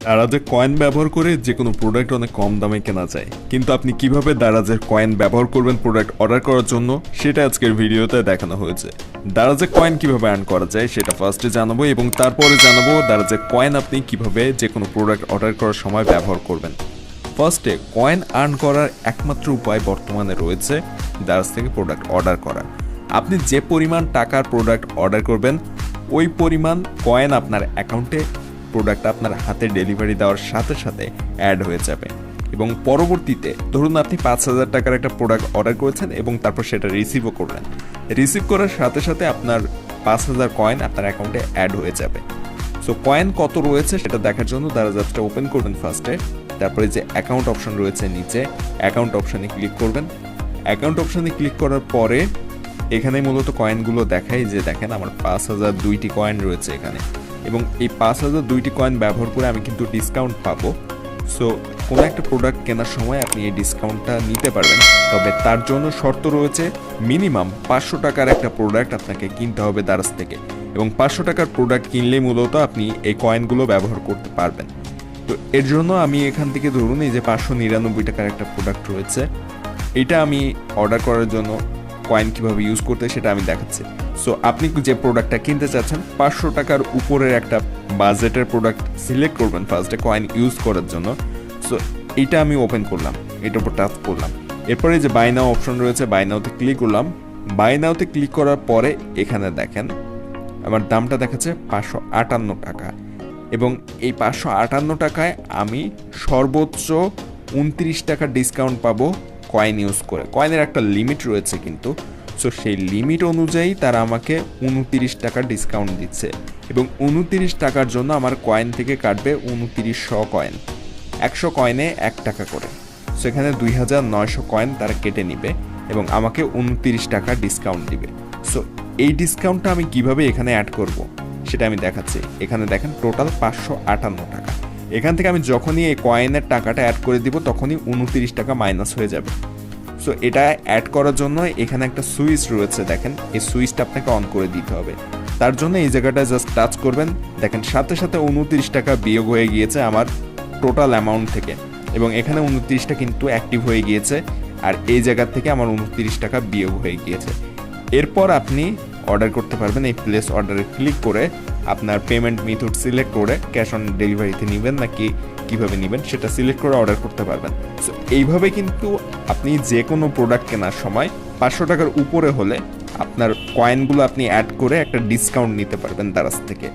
দারাজের coin ব্যবহার করে যে কোনো প্রোডাক্ট অনেক কম দামে কেনা যায়, কিন্তু আপনি কিভাবে দারাজের কয়েন ব্যবহার করবেন প্রোডাক্ট অর্ডার করার জন্য সেটা আজকের ভিডিওতে দেখানো হয়েছে। দারাজের কয়েন কিভাবে আর্ন করা যায় সেটা ফার্স্টে জানাবো এবং তারপরে জানাবো দারাজের কয়েন আপনি কিভাবে যে কোনো প্রোডাক্ট অর্ডার করার সময় ব্যবহার করবেন। ফার্স্টে কয়েন আর্ন করার একমাত্র উপায় বর্তমানে রয়েছে দারাজ থেকে প্রোডাক্ট অর্ডার করা। আপনি যে পরিমাণ টাকার প্রোডাক্ট অর্ডার করবেন ওই পরিমাণ কয়েন আপনার অ্যাকাউন্টে প্রোডাক্ট আপনার হাতে ডেলিভারি দেওয়ার সাথে সাথে অ্যাড হয়ে যাবে এবং পরবর্তীতে ধরুন আপনি 5,000 টাকার একটা প্রোডাক্ট অর্ডার করেছেন এবং তারপর সেটা রিসিভও করলেন। রিসিভ করার সাথে সাথে আপনার 5,000 কয়েন আপনার অ্যাকাউন্টে অ্যাড হয়ে যাবে। সো কয়েন কত রয়েছে সেটা দেখার জন্য দারাজ অ্যাপসটা ওপেন করবেন ফার্স্টে, তারপরে যে অ্যাকাউন্ট অপশন রয়েছে নিচে অ্যাকাউন্ট অপশনে ক্লিক করবেন। অ্যাকাউন্ট অপশনে ক্লিক করার পরে এখানে মূলত কয়েনগুলো দেখাই যে দেখেন আমার 5,002টি কয়েন রয়েছে এখানে এবং এই 5,002টি কয়েন ব্যবহার করে আমি কিন্তু ডিসকাউন্ট পাবো। সো কোনো একটা প্রোডাক্ট কেনার সময় আপনি এই ডিসকাউন্টটা নিতে পারবেন, তবে তার জন্য শর্ত রয়েছে মিনিমাম 500 টাকার একটা প্রোডাক্ট আপনাকে কিনতে হবে দারাজ থেকে এবং 500 টাকার প্রোডাক্ট কিনলেই মূলত আপনি এই কয়েনগুলো ব্যবহার করতে পারবেন। তো এর জন্য আমি এখান থেকে ধরুন এই যে 599 টাকার একটা প্রোডাক্ট রয়েছে, এটা আমি অর্ডার করার জন্য কয়েন কীভাবে ইউজ করতে সেটা আমি দেখাচ্ছি। সো আপনি যে প্রোডাক্টটা কিনতে চাচ্ছেন 500 টাকার উপরের একটা বাজেটের প্রোডাক্ট সিলেক্ট করবেন ফার্স্টে কয়েন ইউজ করার জন্য। সো এইটা আমি ওপেন করলাম, এটার উপর টাচ করলাম, এরপরে যে বাই নাও অপশন রয়েছে বাই নাওতে ক্লিক করলাম। বাই নাওতে ক্লিক করার পরে এখানে দেখেন আমার দামটা দেখাচ্ছে 558 টাকা এবং এই 558 টাকায় আমি সর্বোচ্চ 29 টাকা ডিসকাউন্ট পাবো কয়েন ইউজ করে। কয়েনের একটা লিমিট রয়েছে কিন্তু, সো সেই লিমিট অনুযায়ী তারা আমাকে 29 টাকা ডিসকাউন্ট দিচ্ছে এবং 29 টাকার জন্য আমার কয়েন থেকে কাটবে 2900 কয়েন, 100 কয়েনে 1 টাকা করে। সো এখানে 2900 কয়েন তারা কেটে নিবে এবং আমাকে 29 টাকা ডিসকাউন্ট দিবে। সো এই ডিসকাউন্টটা আমি কিভাবে এখানে অ্যাড করব সেটা আমি দেখাচ্ছি। এখানে দেখেন টোটাল 558 টাকা, এখান থেকে আমি যখনই এই কয়েনের টাকাটা অ্যাড করে দিব তখনই 29 টাকা মাইনাস হয়ে যাবে। সো এটা অ্যাড করার জন্য এখানে একটা সুইচ রয়েছে, দেখেন এই সুইচটা আপনাকে অন করে দিতে হবে। তার জন্য এই জায়গাটা জাস্ট টাচ করবেন, দেখেন সাথে সাথে 29 টাকা বিয়োগ হয়ে গিয়েছে আমার টোটাল অ্যামাউন্ট থেকে এবং এখানে 29টা কিন্তু অ্যাক্টিভ হয়ে গিয়েছে আর এই জায়গা থেকে আমার 29 টাকা বিয়োগ হয়ে গিয়েছে। এরপর আপনি অর্ডার করতে পারবেন। এই প্লেস অর্ডারে ক্লিক করে আপনার পেমেন্ট মেথড সিলেক্ট করে ক্যাশ অন ডেলিভারিতে নেবেন নাকি কীভাবে নেবেন সেটা সিলেক্ট করে অর্ডার করতে পারবেন। সো এইভাবে কিন্তু আপনি যে কোনো প্রোডাক্ট কেনার সময় 500 টাকার উপরে হলে আপনার কয়েনগুলো আপনি অ্যাড করে একটা ডিসকাউন্ট নিতে পারবেন দারাজ থেকে।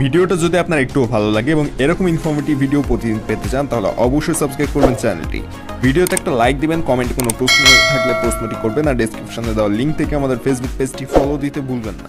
ভিডিওটা যদি আপনার একটু ভালো লাগে এবং এরকম ইনফরমেটিভ ভিডিও প্রতিদিন পেতে চান তাহলে অবশ্যই সাবস্ক্রাইব করবেন চ্যানেলটি। ভিডিওতে একটা লাইক দিবেন, কমেন্টে কোনো প্রশ্ন থাকলে প্রশ্নটি করবেন আর ডেসক্রিপশনে দেওয়া লিঙ্ক থেকে আমাদের ফেসবুক পেজটি ফলো দিতে ভুলবেন না।